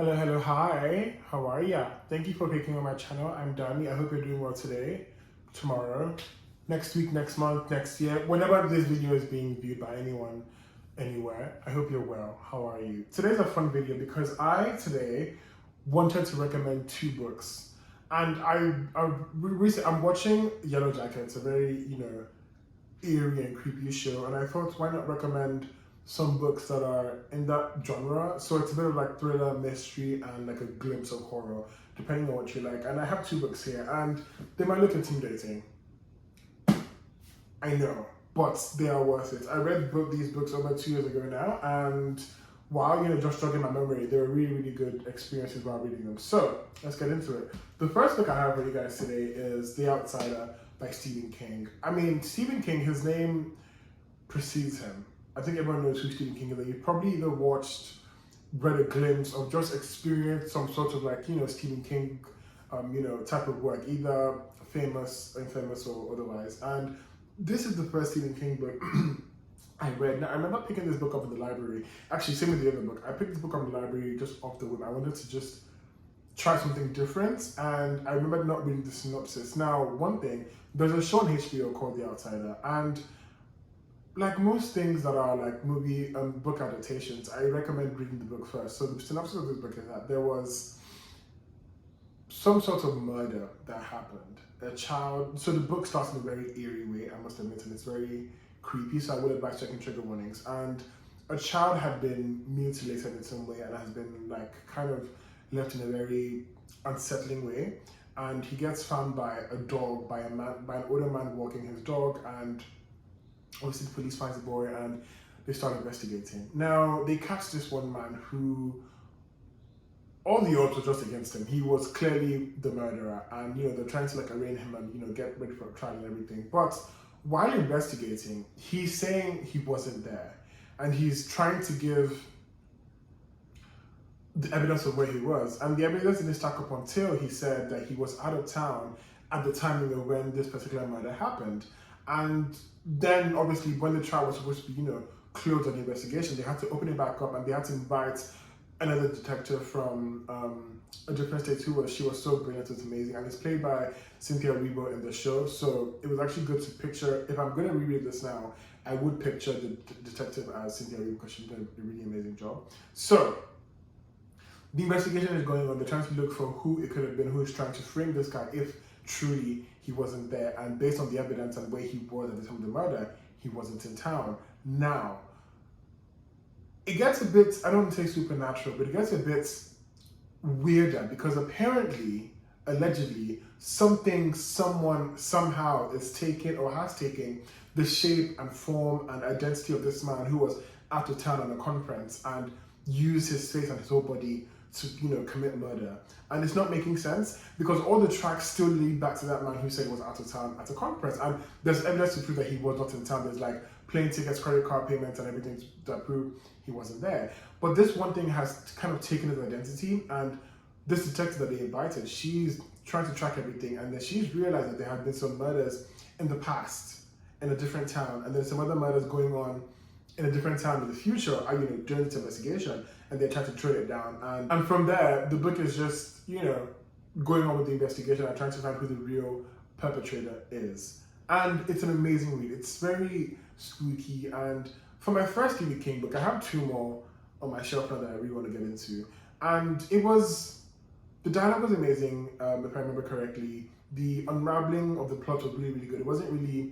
Hello, hi. How are ya? Thank you for clicking on my channel. I'm Danny. I hope you're doing well today, tomorrow, next week, next month, next year, whenever this video is being viewed by anyone, anywhere. I hope you're well. How are you? Today's a fun video because I today wanted to recommend two books, and I'm watching Yellow Jackets, a very eerie and creepy show, and I thought, why not recommend some books that are in that genre? So it's a bit of like thriller, mystery, and like a glimpse of horror, depending on what you like. And I have two books here, and they might look intimidating. I know, but they are worth it. I read these books over 2 years ago now, and while just jogging my memory, they were really good experiences while reading them. So let's get into it. The first book I have for you guys today is The Outsider by Stephen King. I mean, Stephen King, his name precedes him. I think everyone knows who Stephen King is. You've probably either read a glimpse, or just experienced some sort of like, Stephen King, type of work, either famous, infamous, or otherwise. And this is the first Stephen King book I read. Now, I remember picking this book up in the library. Actually, same with the other book. I picked this book up in the library just off the whim. I wanted to just try something different, and I remember not reading the synopsis. Now, one thing, there's a show on HBO called The Outsider, and like most things that are like movie book adaptations, I recommend reading the book first. So the synopsis of this book is that there was some sort of murder that happened. A child. So the book starts in a very eerie way, I must admit, and it's very creepy. So I would advise checking trigger warnings. And a child had been mutilated in some way and has been like kind of left in a very unsettling way. And he gets found by a dog, by an older man walking his dog, and obviously the police finds the boy and they start investigating. Now they catch this one man who, all the odds were just against him. He was clearly the murderer, and they're trying to like arraign him and get ready for a trial and everything. But while investigating, he's saying he wasn't there, and he's trying to give the evidence of where he was, and the evidence didn't stack up until he said that he was out of town at the time when this particular murder happened. And then obviously when the trial was supposed to be closed on the investigation, they had to open it back up, and they had to invite another detective from a different state she was so brilliant. It's amazing, and it's played by Cynthia Erivo in the show. So it was actually good to picture. If I'm going to reread this now, I would picture the detective as Cynthia Erivo, because she did a really amazing job. So the investigation is going on. They're trying to look for who it could have been, who is trying to frame this guy if truly he wasn't there. And based on the evidence and where he was at the time of the murder, he wasn't in town. Now, it gets a bit, I don't want to say supernatural, but it gets a bit weirder, because apparently, allegedly, someone, somehow is taking or has taken the shape and form and identity of this man who was out of town on a conference and used his face and his whole body to commit murder. And it's not making sense, because all the tracks still lead back to that man who said he was out of town at a conference, and there's evidence to prove that he was not in town. There's like plane tickets, credit card payments, and everything that prove he wasn't there. But this one thing has kind of taken his identity, and this detective that they invited, she's trying to track everything, and then she's realized that there have been some murders in the past in a different town, and there's some other murders going on in a different town in the future, during this investigation, and they're trying to trail it down. And from there, the book is just, going on with the investigation and trying to find who the real perpetrator is. And it's an amazing read. It's very spooky, and for my first Stephen King book, I have two more on my shelf now that I really want to get into. And the dialogue was amazing, if I remember correctly. The unraveling of the plot was really good. It wasn't really,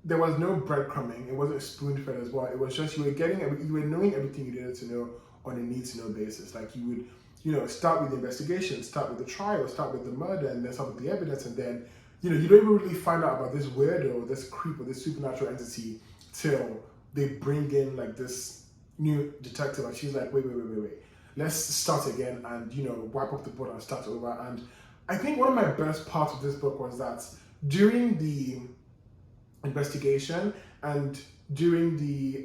there was no breadcrumbing. It wasn't spoon-fed as well. It was just you were knowing everything you needed to know on a need-to-know basis. Like you would, start with the investigation, start with the trial, start with the murder, and then start with the evidence, and then, you don't even really find out about this weirdo, this creep, or this supernatural entity till they bring in like this new detective, and she's like, wait. Let's start again and, wipe up the board and start over. And I think one of my best parts of this book was that during the investigation and during the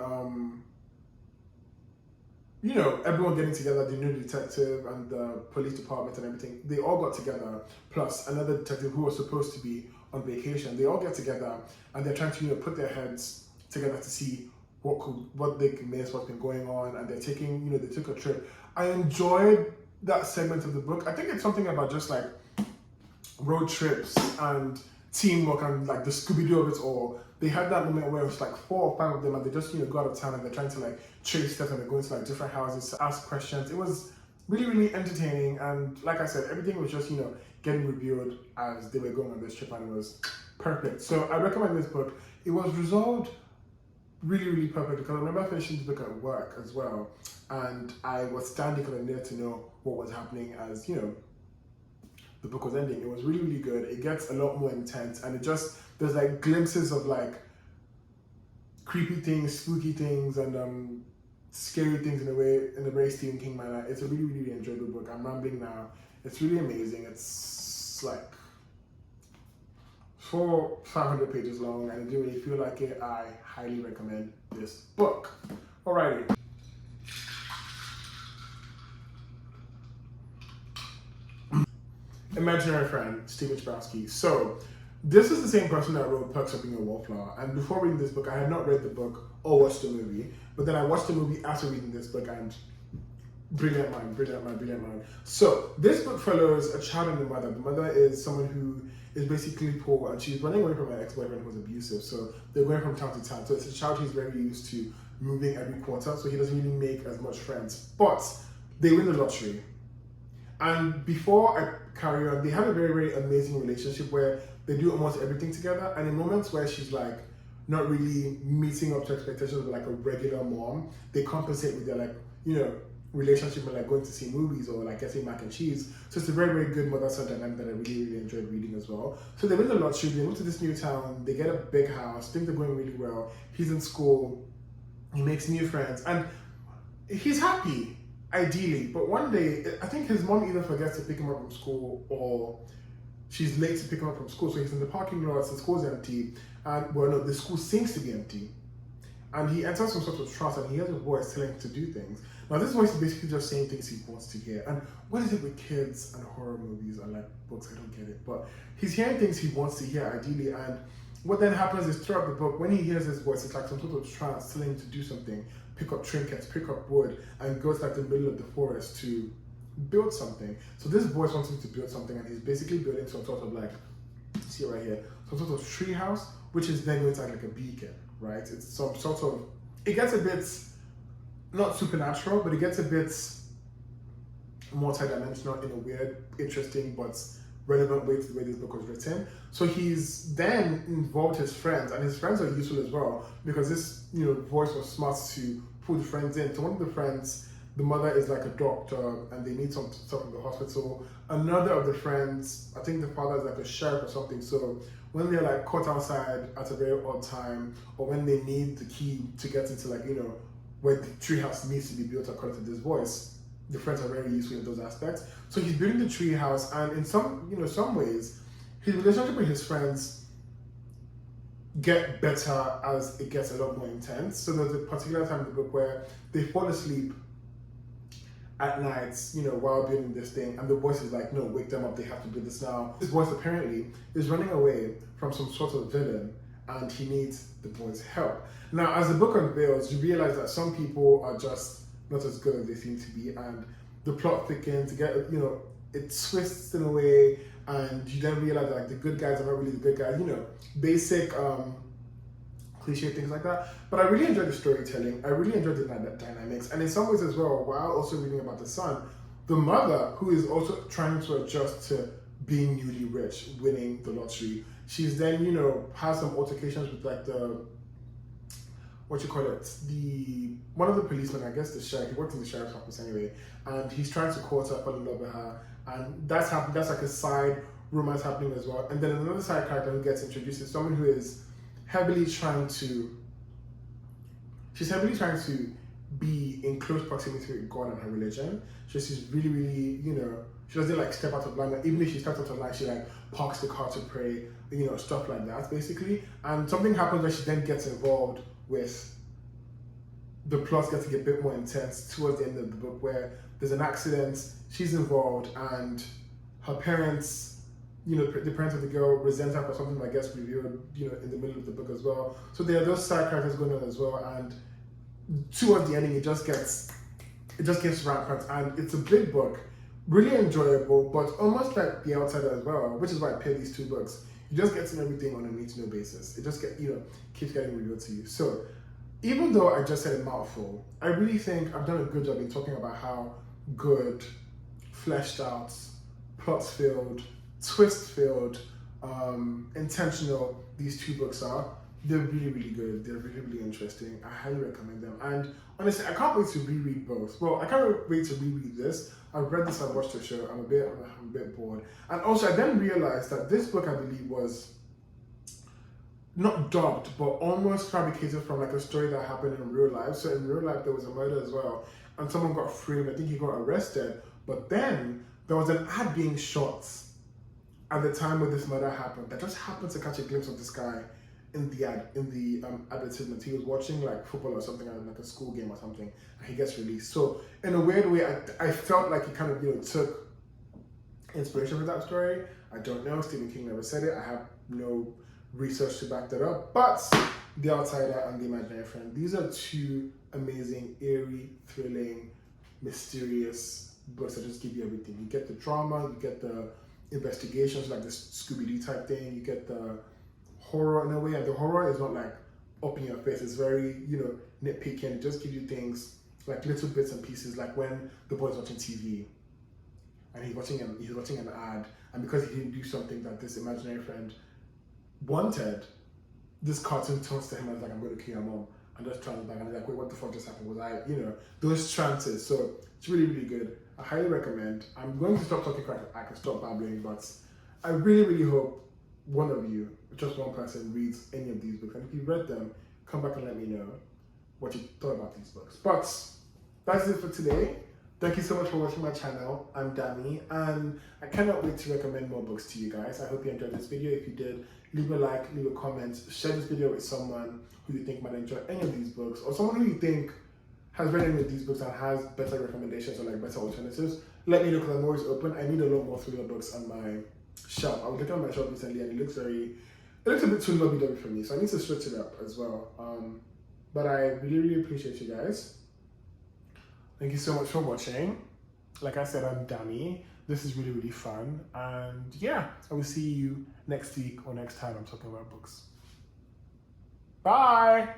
everyone getting together, the new detective and the police department and everything, they all got together, plus another detective who was supposed to be on vacation. They all get together and they're trying to put their heads together to see what they can miss, what's been going on, and they're taking, they took a trip I enjoyed that segment of the book. I think it's something about just like road trips and teamwork and like the Scooby-Doo of it all. They had that moment where it was like 4 or 5 of them and they just, go out of town and they're trying to like trace steps and they're going to like different houses to ask questions. It was really, really entertaining, and like I said, everything was just, getting revealed as they were going on this trip, and it was perfect. So I recommend this book. It was resolved really, really perfect because I remember finishing the book at work as well, and I was standing because I needed to know what was happening as, the book was ending. It was really, really good. It gets a lot more intense, and there's like glimpses of like creepy things, spooky things, and scary things in a very Stephen King manner. It's a really, really, really enjoyable book. I'm rambling now. It's really amazing. It's like 500 pages long, and if you really feel like it, I highly recommend this book. Alrighty. Imaginary Friend, Steven Chbosky. So, this is the same person that wrote Perks of Being a Wallflower. And before reading this book, I had not read the book or watched the movie. But then I watched the movie after reading this book, and brilliant mind, brilliant mind, brilliant mind. So, this book follows a child and a mother. The mother is someone who is basically poor, and she's running away from her ex-boyfriend who was abusive. So, they're going from town to town. So, it's a child who's very used to moving every quarter, so he doesn't really make as much friends. But they win the lottery. And before I carry on, they have a very, very amazing relationship where they do almost everything together. And in moments where she's like not really meeting up to expectations of like a regular mom, they compensate with their like, relationship and like going to see movies or like getting mac and cheese. So it's a very, very good mother-son dynamic that I really, really enjoyed reading as well. So they win the lottery, they move to this new town, they get a big house, things are going really well. He's in school, he makes new friends, and he's happy. Ideally, but one day, I think his mom either forgets to pick him up from school or she's late to pick him up from school. So he's in the parking lot, the school's empty, and the school seems to be empty. And he enters some sort of trance and he hears a voice telling him to do things. Now, this voice is basically just saying things he wants to hear. And what is it with kids and horror movies and like books? I don't get it. But he's hearing things he wants to hear, ideally. And what then happens is throughout the book, when he hears his voice, it's like some sort of trance telling him to do something. Pick up trinkets, pick up wood, and go to like the middle of the forest to build something. So this voice wants him to build something, and he's basically building some sort of like, see right here, some sort of tree house, which is then going to act like a beacon, right? It's some sort of, it gets a bit, not supernatural, but it gets a bit multi-dimensional in a weird, interesting, but relevant way to the way this book was written. So he's then involved his friends, and his friends are useful as well because this, voice was smart to pull the friends in. So one of the friends, the mother is like a doctor, and they need some stuff in the hospital. Another of the friends, I think the father is like a sheriff or something. So when they're like caught outside at a very odd time, or when they need the key to get into like, where the treehouse needs to be built according to this voice, the friends are very useful in those aspects. So he's building the tree house, and in some ways, his relationship with his friends get better as it gets a lot more intense. So there's a particular time in the book where they fall asleep at night, while building this thing, and the voice is like, no, wake them up, they have to do this now. This voice apparently is running away from some sort of villain, and he needs the boy's help. Now, as the book unveils, you realize that some people are just not as good as they seem to be, and the plot thickens, it twists in a way, and you then realize that like the good guys are not really the good guys, basic cliche things like that. But I really enjoyed the storytelling, I really enjoyed the dynamics, and in some ways as well, while also reading about the son, the mother, who is also trying to adjust to being newly rich, winning the lottery, she's then, has some altercations with like one of the policemen, I guess the sheriff, he worked in the sheriff's office anyway, and he's trying to court her, fall in love with her, and that's like a side romance happening as well. And then another side character who gets introduced is someone who is heavily trying to be in close proximity with God and her religion. She's really, really, she doesn't like step out of line. Even if she steps out of line, she like parks the car to pray, stuff like that, basically. And something happens where she then gets involved with the plot getting a bit more intense towards the end of the book, where there's an accident, she's involved, and her parents, the parents of the girl resent her for something that gets revealed, in the middle of the book as well. So there are those side characters going on as well, and towards the ending, it it just gets rampant, and it's a big book, really enjoyable, but almost like The Outsider as well, which is why I paired these two books. You just get to know everything on a need-to-know basis. It just keeps getting revealed to you. So even though I just said a mouthful, I really think I've done a good job in talking about how good, fleshed out, plot-filled, twist-filled, intentional these two books are. They're really, really good. They're really, really interesting. I highly recommend them. And honestly, I can't wait to reread both. Well, I can't wait to reread this. I've read this, I've watched the show. I'm a bit bored. And also, I then realized that this book, I believe, was not dubbed, but almost fabricated from like a story that happened in real life. So in real life, there was a murder as well, and someone got framed. I think he got arrested. But then there was an ad being shot at the time when this murder happened that just happened to catch a glimpse of this guy in the advertisement. He was watching like football or something, like a school game or something, and he gets released. So in a weird way, I felt like he kind of took inspiration from that story. I don't know. Stephen King never said it. I have no research to back that up. But The Outsider and The Imaginary Friend, these are two amazing, eerie, thrilling, mysterious books that just give you everything. You get the drama, you get the investigations like this Scooby-Doo type thing, you get the horror in a way, and the horror is not like up in your face, it's very, nitpicky, and it just gives you things like little bits and pieces, like when the boy's watching TV and he's watching an ad, and because he didn't do something that this imaginary friend wanted, this cartoon turns to him as like, I'm going to kill your mom, and just turns back and he's like, wait, what the fuck just happened? Was I, those trances. So it's really, really good. I highly recommend. I'm going to stop talking, I can stop babbling, but I really, really hope one of you, just one person, reads any of these books. And if you've read them, come back and let me know what you thought about these books. But that's it for today. Thank you so much for watching my channel. I'm Danny, and I cannot wait to recommend more books to you guys. I hope you enjoyed this video. If you did, leave a like, leave a comment, share this video with someone who you think might enjoy any of these books, or someone who you think has read any of these books and has better recommendations or like better alternatives. Let me know, because I'm always open. I need a lot more thriller books on my shelf. I was looking at my shelf recently and it looks a bit too lovey-dovey for me, so I need to switch it up as well. But I really, really appreciate you guys. Thank you so much for watching. Like I said, I'm Danny. This is really, really fun. And yeah, I will see you next week or next time I'm talking about books. Bye!